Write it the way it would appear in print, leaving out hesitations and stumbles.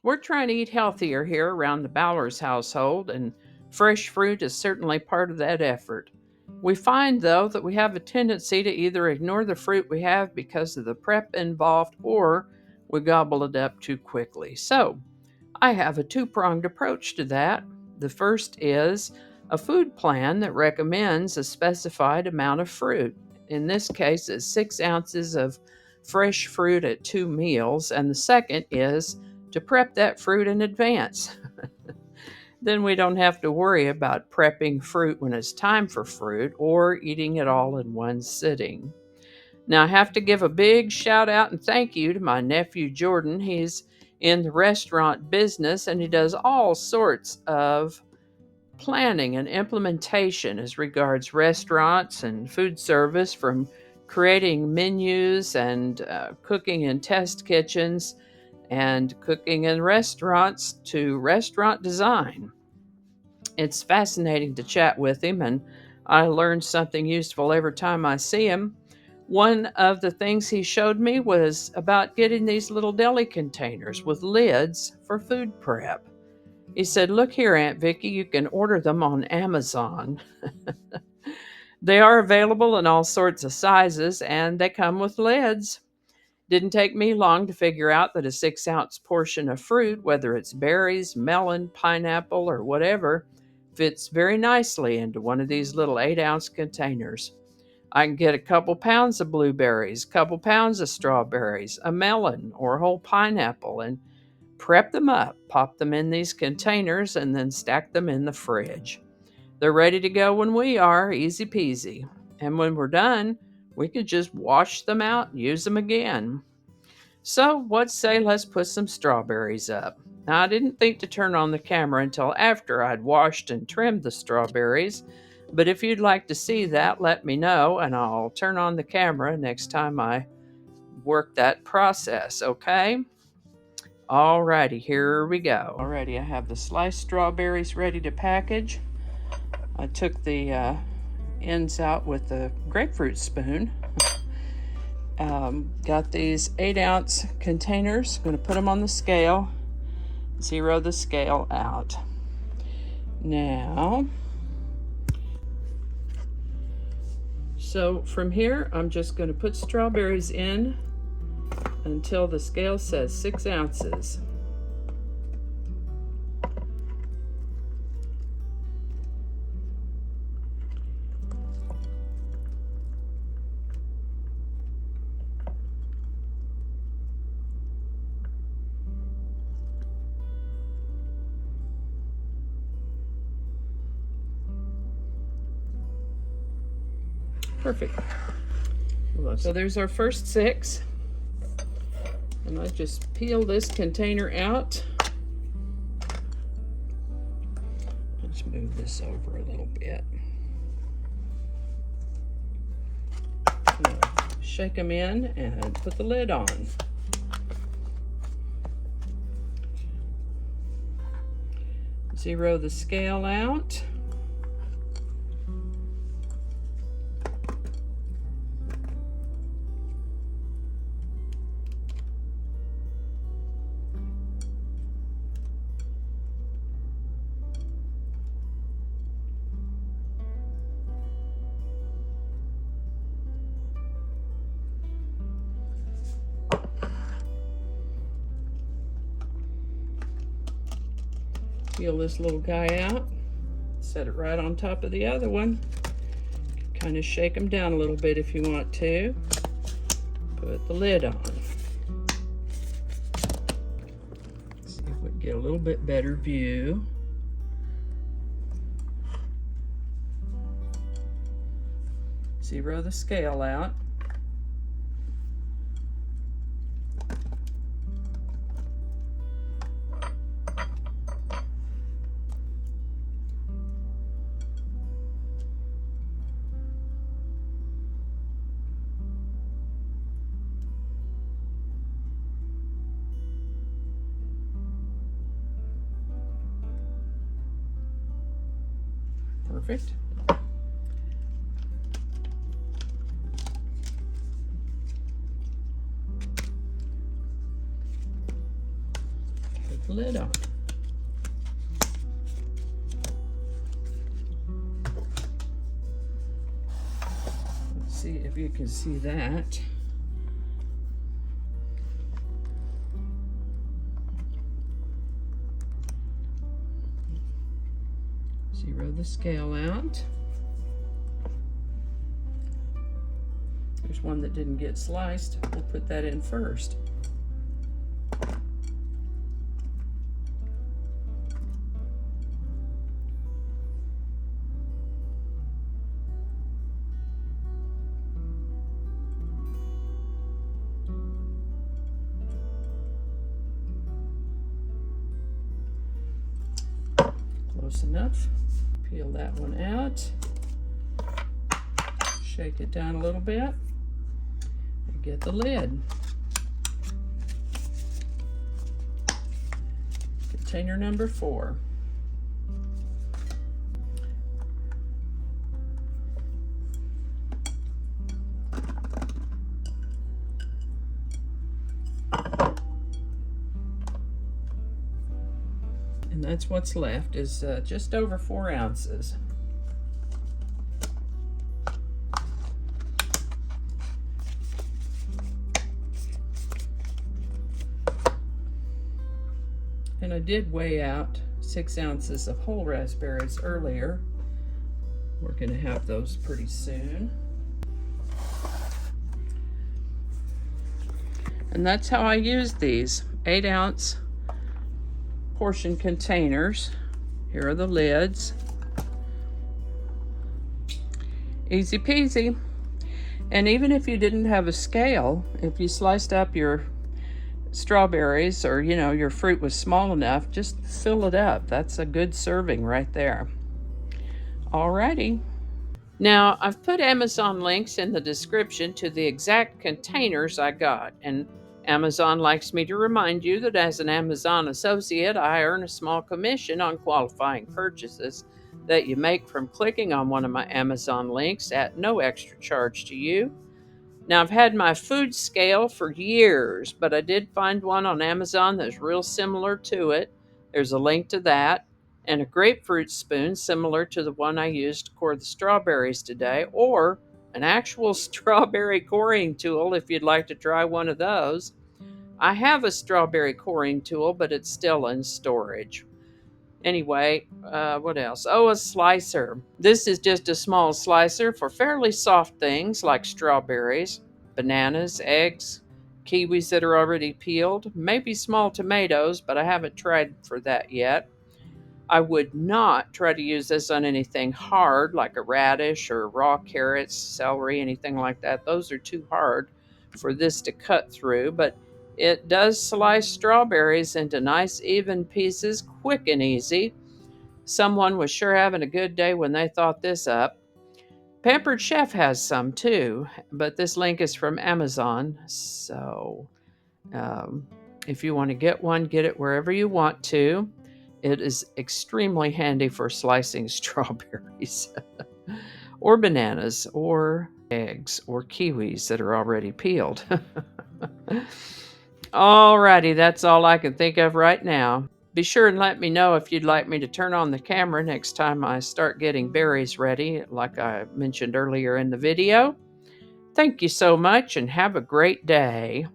We're trying to eat healthier here around the Bowers household, and fresh fruit is certainly part of that effort. We find, though, that we have a tendency to either ignore the fruit we have because of the prep involved or we gobble it up too quickly. So, I have a two-pronged approach to that. The first is a food plan that recommends a specified amount of fruit. In this case, it's 6 ounces of fresh fruit at 2 meals. And the second is to prep that fruit in advance. Then we don't have to worry about prepping fruit when it's time for fruit or eating it all in one sitting. Now, I have to give a big shout out and thank you to my nephew Jordan. He's in the restaurant business and he does all sorts of planning and implementation as regards restaurants and food service, from creating menus and cooking in test kitchens and cooking in restaurants to restaurant design. It's fascinating to chat with him, and I learn something useful every time I see him. One of the things he showed me was about getting these little deli containers with lids for food prep. He said, "Look here, Aunt Vicki, you can order them on Amazon." They are available in all sorts of sizes and they come with lids. Didn't take me long to figure out that a 6 ounce portion of fruit, whether it's berries, melon, pineapple, or whatever, fits very nicely into one of these little 8 ounce containers. I can get a couple pounds of blueberries, a couple pounds of strawberries, a melon, or a whole pineapple, and prep them up, pop them in these containers, and then stack them in the fridge. They're ready to go when we are, easy peasy. And when we're done, we can just wash them out and use them again. So, what say let's put some strawberries up? Now, I didn't think to turn on the camera until after I'd washed and trimmed the strawberries, but if you'd like to see that, let me know and I'll turn on the camera next time I work that process, okay? Alrighty, here we go. Alrighty, I have the sliced strawberries ready to package. I took the ends out with the grapefruit spoon. Got these 8 ounce containers. I'm going to put them on the scale, zero the scale out. Now, so from here, I'm just going to put strawberries in until the scale says 6 ounces. Perfect. So there's our first 6. And I just peel this container out. Let's move this over a little bit. Shake them in and put the lid on. Zero the scale out. Peel this little guy out, set it right on top of the other one. Kind of shake them down a little bit if you want to. Put the lid on. See if we can get a little bit better view. Zero the scale out. Perfect. Put the the lid on. Let's see if you can see that. Zero the scale out. There's one that didn't get sliced. We'll put that in first. Close enough. Peel that one out. Shake it down a little bit. And get the lid. Container number 4. And that's what's left, is just over 4 ounces. And I did weigh out 6 ounces of whole raspberries earlier. We're going to have those pretty soon. And that's how I use these 8-ounce portion containers. Here are the lids. Easy peasy. And even if you didn't have a scale, if you sliced up your strawberries, or your fruit was small enough, just fill it up. That's a good serving right there. Alrighty. Now, I've put Amazon links in the description to the exact containers I got, and Amazon likes me to remind you that as an Amazon associate, I earn a small commission on qualifying purchases that you make from clicking on one of my Amazon links at no extra charge to you. Now, I've had my food scale for years, but I did find one on Amazon that's real similar to it. There's a link to that, and a grapefruit spoon similar to the one I used to core the strawberries today, or an actual strawberry coring tool if you'd like to try one of those. I have a strawberry coring tool, but it's still in storage. Anyway, what else? Oh, a slicer. This is just a small slicer for fairly soft things like strawberries, bananas, eggs, kiwis that are already peeled, maybe small tomatoes, but I haven't tried for that yet. I would not try to use this on anything hard like a radish or raw carrots, celery, anything like that. Those are too hard for this to cut through, but it does slice strawberries into nice even pieces, quick and easy. Someone was sure having a good day when they thought this up. Pampered Chef has some too, but this link is from Amazon. So if you want to get one, get it wherever you want to. It is extremely handy for slicing strawberries or bananas or eggs or kiwis that are already peeled. Alrighty, that's all I can think of right now. Be sure and let me know if you'd like me to turn on the camera next time I start getting berries ready, like I mentioned earlier in the video. Thank you so much and have a great day.